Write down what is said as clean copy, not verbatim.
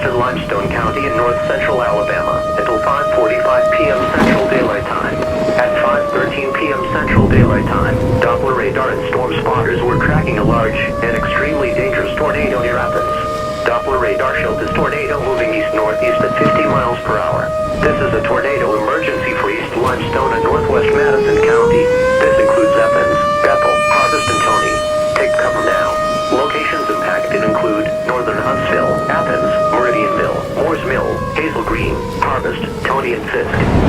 western Limestone County in north central Alabama until 5:45 p.m. Central Daylight Time. At 5:13 p.m. Central Daylight Time, Doppler radar and storm spotters were tracking a large and extremely dangerous tornado near Athens. Doppler radar showed this tornado moving east-northeast at 50 miles per hour. This is a tornado emergency for East Limestone and northwest Madison County. This includes Athens, Bethel, Harvest, and Tony. Take cover now. Locations impacted include northern Huntsville, Athens, Meridianville, Moores Mill, Hazel Green, Harvest, Tony, and Fisk.